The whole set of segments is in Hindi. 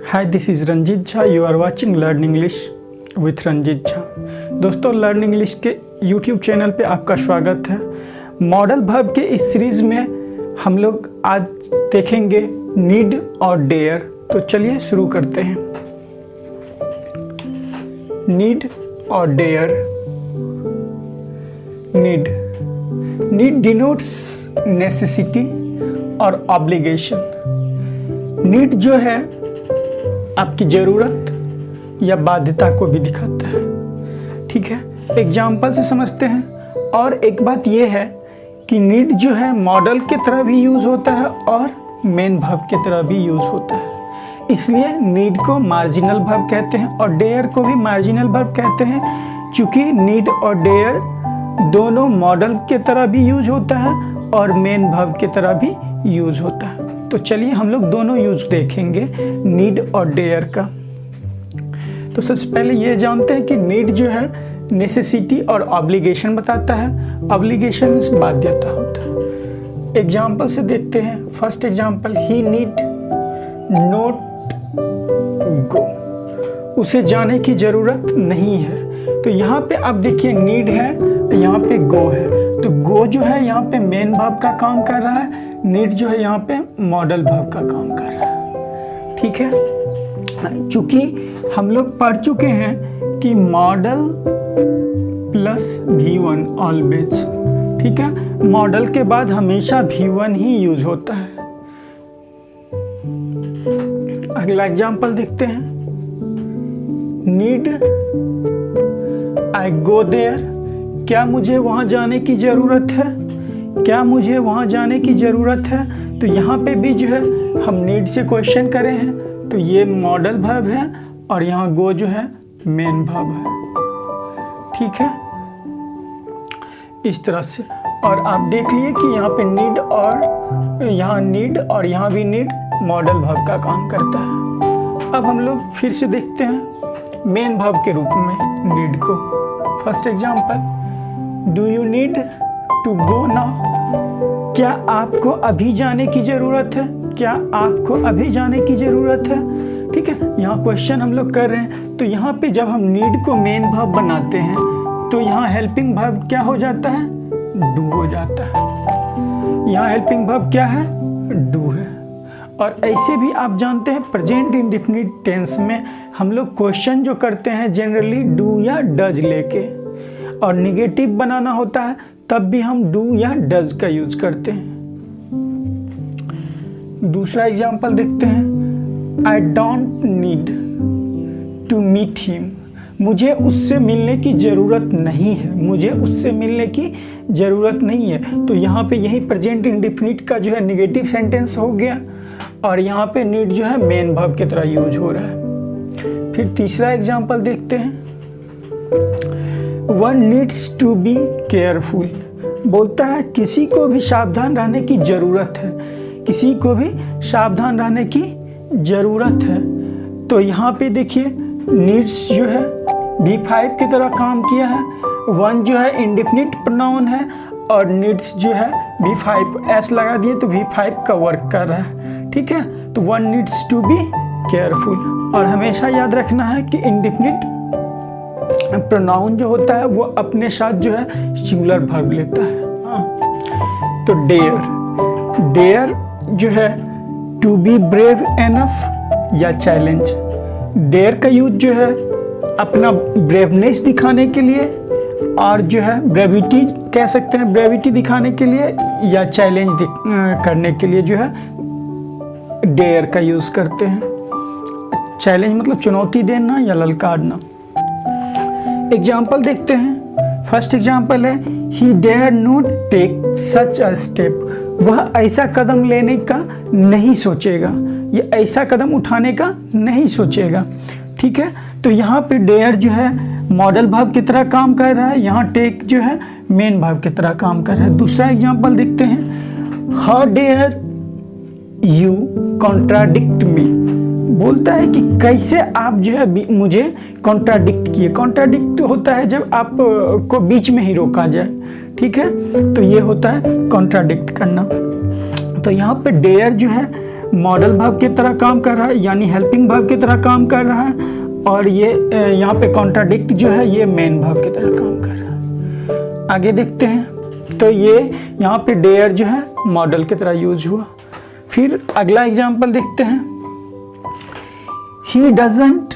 Hi, this is Ranjit Jha. You are watching learn English with Ranjit Jha. दोस्तों, लर्न इंग्लिश के यूट्यूब चैनल पे आपका स्वागत है। मॉडल वर्ब के इस सीरीज़ में हम लोग आज देखेंगे नीड और डेयर। तो चलिए शुरू करते हैं। नीड और डेयर। नीड डिनोट्स नेसेसिटी और ऑब्लिगेशन। नीड जो है आपकी ज़रूरत या बाध्यता को भी दिखाता है। ठीक है, एग्जाम्पल से समझते हैं। और एक बात यह है कि नीड जो है मॉडल की तरह भी यूज़ होता है और मेन वर्ब की तरह भी यूज़ होता है। इसलिए नीड को मार्जिनल वर्ब कहते हैं और डेयर को भी मार्जिनल वर्ब कहते हैं, चूँकि नीड और डेयर दोनों मॉडल की तरह भी यूज होता है और मेन वर्ब की तरह भी यूज होता है। तो चलिए हम लोग दोनों यूज देखेंगे नीड और डेयर का। तो सबसे पहले ये जानते हैं कि नीड जो है नेसेसिटी और ऑब्लिगेशन बताता है। ऑब्लिगेशन मीन्स बाध्यता होता है। एग्जाम्पल से देखते हैं। First example, he need not go. उसे जाने की जरूरत नहीं है। तो यहाँ पे आप देखिए नीड है, यहाँ पे गो है। तो गो जो है यहाँ पे मेन वर्ब का काम कर रहा है, नीड जो है यहाँ पे मॉडल वर्ब का काम कर रहा है। ठीक है, चूंकि हम लोग पढ़ चुके हैं कि मॉडल प्लस V1 ऑलवेज। ठीक है, मॉडल के बाद हमेशा V1 ही यूज होता है। अगला एग्जाम्पल देखते हैं। Need I go there. क्या मुझे वहां जाने की जरूरत है? क्या मुझे वहां जाने की जरूरत है? तो यहाँ पे भी जो है हम नीड से क्वेश्चन करे हैं, तो ये मॉडल वर्ब है और यहाँ गो जो है मेन वर्ब है। ठीक है, इस तरह से। और आप देख लिए कि यहाँ पे नीड और यहाँ भी नीड मॉडल वर्ब का काम करता है। अब हम लोग फिर से देखते हैं मेन वर्ब के रूप में नीड को। First example, do you need to go now? क्या आपको अभी जाने की जरूरत है? क्या आपको अभी जाने की जरूरत है? ठीक है, यहाँ क्वेश्चन हम लोग कर रहे हैं। तो यहाँ पे जब हम नीड को मेन वर्ब बनाते हैं तो यहाँ हेल्पिंग वर्ब क्या हो जाता है? डू हो जाता है। यहाँ हेल्पिंग वर्ब क्या है? डू है। और ऐसे भी आप जानते हैं प्रेजेंट इंडेफिनिट टेंस में हम लोग क्वेश्चन जो करते हैं जनरली डू या डज लेके, और निगेटिव बनाना होता है तब भी हम डू या डज का यूज करते हैं। दूसरा एग्जांपल देखते हैं। I don't need to meet him. मुझे उससे मिलने की ज़रूरत नहीं है। मुझे उससे मिलने की ज़रूरत नहीं है। तो यहाँ पे यही प्रेजेंट इंडेफिनिट का जो है निगेटिव सेंटेंस हो गया और यहाँ पे नीड जो है मेन वर्ब की तरह यूज हो रहा है। फिर तीसरा एग्जांपल देखते हैं। One needs to be careful. बोलता है किसी को भी सावधान रहने की ज़रूरत है। किसी को भी सावधान रहने की ज़रूरत है। तो यहाँ पे देखिए नीड्स जो है V5 की तरह काम किया है। वन जो है इंडेफिनिट प्रोनाउन है और नीड्स जो है V5 एस लगा दिए तो V5 का वर्क कर रहा है। ठीक है, तो one needs to be careful. और हमेशा याद रखना है कि इंडेफिनिट प्रोनाउन जो होता है वो अपने साथ जो है सिंगुलर वर्ब लेता है। तो डेयर जो है टू बी ब्रेव एनफ या चैलेंज। डेयर का यूज जो है अपना ब्रेवनेस दिखाने के लिए और जो है ब्रेविटी कह सकते हैं, ब्रेविटी दिखाने के लिए या चैलेंज करने के लिए जो है डेयर का यूज करते हैं। चैलेंज मतलब चुनौती देना या ललकारना। एग्जाम्पल देखते हैं। फर्स्ट एग्जाम्पल है, he dare not take such a step. वह ऐसा कदम लेने का नहीं सोचेगा, ये ऐसा कदम उठाने का नहीं सोचेगा। ठीक है, तो यहाँ पे डेयर जो है मॉडल वर्ब की तरह काम कर रहा है, यहाँ टेक जो है मेन वर्ब की तरह काम कर रहा है। दूसरा एग्जाम्पल देखते हैं। हाउ डेयर यू कॉन्ट्राडिक्ट मी। बोलता है कि कैसे आप जो है मुझे कॉन्ट्राडिक्ट किए। कॉन्ट्राडिक्ट होता है जब आप को बीच में ही रोका जाए। ठीक है, तो ये होता है कॉन्ट्राडिक्ट करना। तो यहाँ पे डेयर जो है मॉडल वर्ब की तरह काम कर रहा है, यानी हेल्पिंग वर्ब की तरह काम कर रहा है, और ये यहाँ पे कॉन्ट्राडिक्ट जो है ये मेन वर्ब की तरह काम कर रहा है। आगे देखते हैं, तो ये यहाँ पे डेयर जो है मॉडल की तरह यूज हुआ। फिर अगला एग्जाम्पल देखते हैं, he doesn't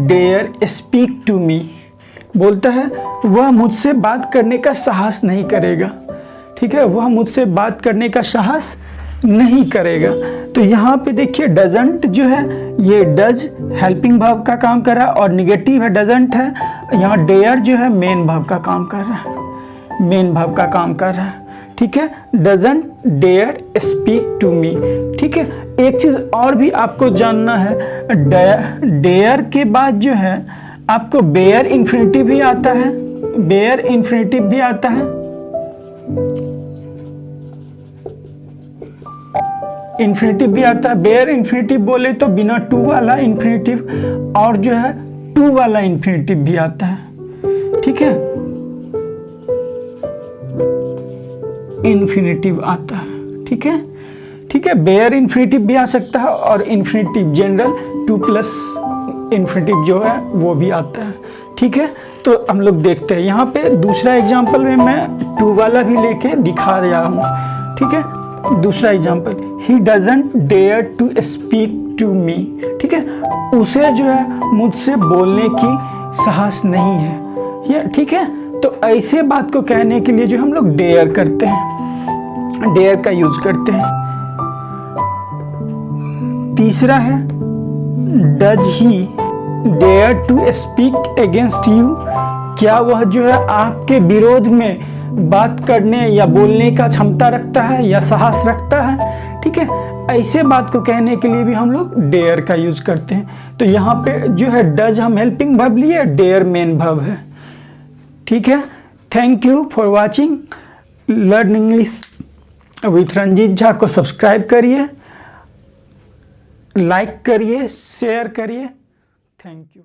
dare speak to me, बोलता है वह मुझसे बात करने का साहस नहीं करेगा। ठीक है, वह मुझसे बात करने का साहस नहीं करेगा। तो यहाँ पे देखिए डजंट जो है ये डज हेल्पिंग वर्ब का काम कर रहा है, और निगेटिव है डजंट है। यहाँ डेयर जो है मेन वर्ब का काम कर रहा है, मेन वर्ब का काम कर रहा है। ठीक है, doesn't dare speak to me. ठीक है, एक चीज और भी आपको जानना है, डेयर के बाद जो है आपको बेयर इन्फिनिटिव भी आता है, बेयर इन्फिनिटिव भी आता है, इन्फिनिटिव भी आता है। बेयर इन्फिनिटिव बोले तो बिना टू वाला इन्फिनिटिव, और जो है टू वाला इन्फिनिटिव भी आता है। ठीक है, इन्फिनिटिव आता है। ठीक है, ठीक है, बेयर इन्फिनिटिव भी आ सकता है, और infinitive general two plus infinitive जो है वो भी आता है। ठीक है, तो हम लोग देखते हैं यहाँ पे दूसरा एग्जाम्पल में मैं टू वाला भी लेके दिखा रहा हूँ। ठीक है, दूसरा example, he doesn't dare to speak to me. ठीक है, उसे जो है मुझसे बोलने की साहस नहीं है ये। ठीक है, तो ऐसे बात को कहने के लिए जो हम लोग डेयर करते हैं, डेयर का यूज करते हैं। तीसरा है does he dare to speak against you, क्या वह जो है आपके विरोध में बात करने या बोलने का क्षमता रखता है या साहस रखता है। ठीक है, ऐसे बात को कहने के लिए भी हम लोग डेयर का यूज करते हैं। तो यहाँ पे जो है डज हम हेल्पिंग वर्ब लिए, डेयर मेन वर्ब है। ठीक है, thank you for watching learn English with Ranjit Jha को सब्सक्राइब करिए, लाइक करिए, शेयर करिए। Thank you.